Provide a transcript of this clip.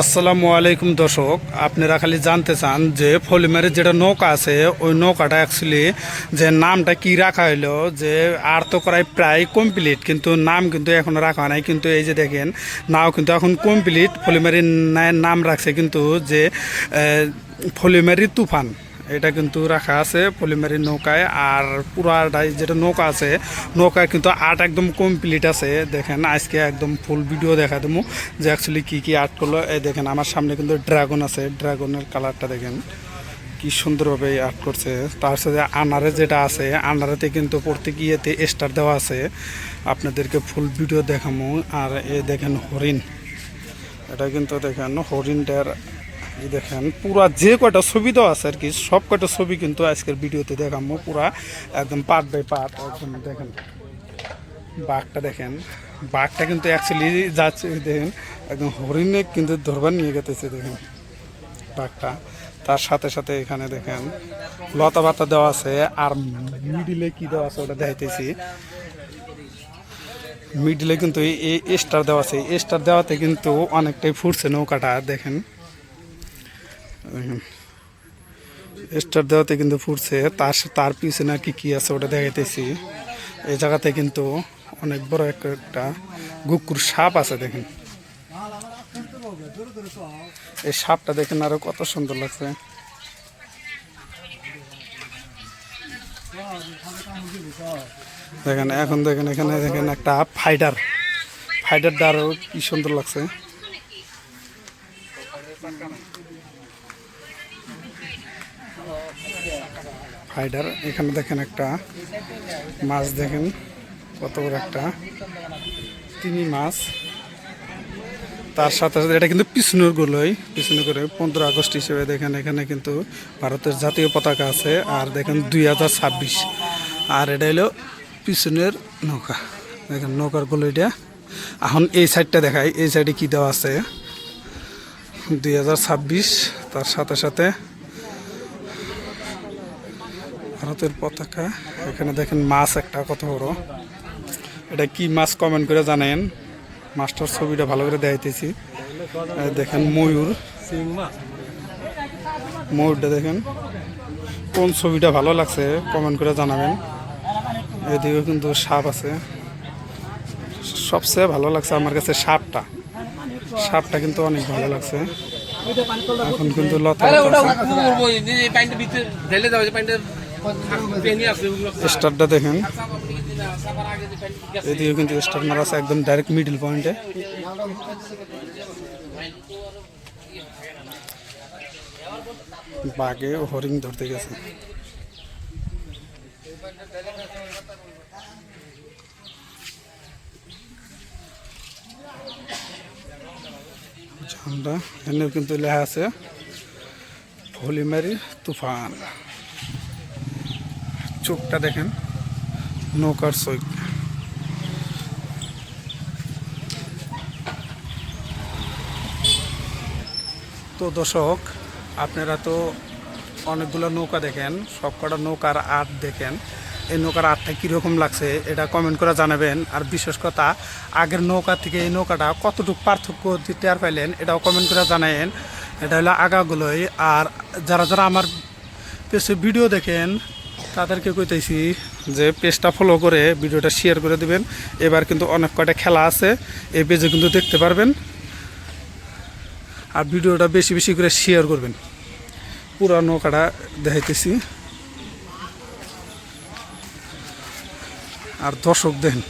আসসালামু আলাইকুম দর্শক, আপনারা খালি জানতে চান যে ফলিমারের যেটা নৌকা আছে ওই নৌকাটা অ্যাকচুয়ালি যে নামটা কি রাখা হলো, যে আর তো করাই প্রায় কমপ্লিট, কিন্তু নাম কিন্তু এখনও রাখা হয় নাই। কিন্তু এই যে দেখেন নাও কিন্তু এখন কমপ্লিট, ফলিমারির নাম রাখছে কিন্তু যে ফলিমারি তুফান, এটা কিন্তু রাখা আছে পলিমারি নৌকায়। আর পুরাটাই যেটা নৌকা আছে নৌকায় কিন্তু আর্ট একদম কমপ্লিট আছে। দেখেন আজকে একদম ফুল ভিডিও দেখা দেবো যে অ্যাকচুয়ালি কী কী আর্ট করলো। এই দেখেন আমার সামনে কিন্তু ড্রাগন আছে, ড্রাগনের কালারটা দেখেন কি সুন্দরভাবে আর্ট করছে। তার সাথে আনারে যেটা আছে আনারেতে কিন্তু প্রত্যেক ইয়েতে স্টার দেওয়া আছে, আপনাদেরকে ফুল ভিডিও দেখাবো। আর এই দেখেন হরিণ, এটা কিন্তু দেখেন হরিণটার দেখেন পুরা যে কয়টা ছবি দেওয়া আছে আর কি, সব কয়টা ছবি কিন্তু আজকের ভিডিওতে দেখাবো পুরা একদম পার্ট বাই পার্ট। একদম দেখেন বাঘটা, দেখেন বাঘটা কিন্তু অ্যাকচুয়ালি যাচ্ছে, দেখেন একদম হরিণে কিন্তু ধরবার নিয়ে গেতেছে দেখেন বাঘটা। তার সাথে সাথে এখানে দেখেন লতা পাতা দেওয়া আছে, আর মিডিলে কি দেওয়া আছে ওটা দেখাইতেছি। মিডিলে কিন্তু এই স্টার দেওয়া আছে, স্টার দেওয়াতে কিন্তু অনেকটাই ফুটছে নৌকাটা। দেখেন স্টার দেওয়াতে কিন্তু ফুটছে, তার পিছনে আর কি আছে ওটা দেখাইতেছি। এই জায়গাতে কিন্তু অনেক বড় একটা গুকুর সাপ আছে। দেখেন এই সাপটা দেখেন আরো কত সুন্দর লাগছে। দেখেন এখন দেখেন এখানে দেখেন একটা ফাইটারটা আরো কি সুন্দর লাগছে। ফাইটার এখানে দেখেন একটা মাছ, দেখেন কত বড় একটা তিমি মাছ। তার সাথে সাথে এটা কিন্তু পিছনের গোলই, পিছনে করে 15 আগস্ট হিসেবে দেখেন এখানে কিন্তু ভারতের জাতীয় পতাকা আছে। আর দেখেন 2026, আর এটা হলো পিছনের নৌকা। দেখেন নৌকার গোলইটা। এখন এই সাইডটা দেখায়, এই সাইডে কি দেওয়া আছে 2026, তার সাথে সাথে ভারতের পতাকা। এখানে দেখেন মাছ একটা কত বড়, এটা কি মাছ কমেন্ট করে জানেন। মাছটার ছবিটা ভালো করে দেখাইতেছি। দেখেন ময়ূরটা দেখেন, কোন ছবিটা ভালো লাগছে কমেন্ট করে জানাবেন। এদিকে কিন্তু সাপ আছে, সবচেয়ে ভালো লাগছে আমার কাছে সাপটা কিন্তু অনেক ভালো লাগছে। এখন কিন্তু লতা স্টারটা দেখেন, এদিকে কিন্তু স্টার মারা আছে একদম ডাইরেক্ট মিডল পয়েন্টে। বাঘে হরিণ ধরতে গেছে। ঝান্ডা এখানেও কিন্তু লেখা আছে ফলিমারি তুফান। চোখটা দেখেন নৌকার চোখ। তো দর্শক, আপনারা তো অনেকগুলো নৌকা দেখেন, সবকটা নৌকার আর্ট দেখেন। এই নৌকার আর্টটা কীরকম লাগছে এটা কমেন্ট করে জানাবেন। আর বিশেষ কথা আগের নৌকা থেকে এই নৌকাটা কতটুকু পার্থক্য টের পাইলেন এটাও কমেন্ট করে জানাবেন। এটা হলো আগাগুলোই। আর যারা যারা আমার পেজে ভিডিও দেখেন তাদেরকে কইতেছি যে পেজটা ফলো করে ভিডিওটা শেয়ার করে দেবেন। এবার কিন্তু অনেক কয়টা খেলা আছে, এই পেজে কিন্তু দেখতে পারবেন। আর ভিডিওটা বেশি বেশি করে শেয়ার করবেন। পুরা নৌকাটা দেখাইতেছি, আর দর্শক দেখেন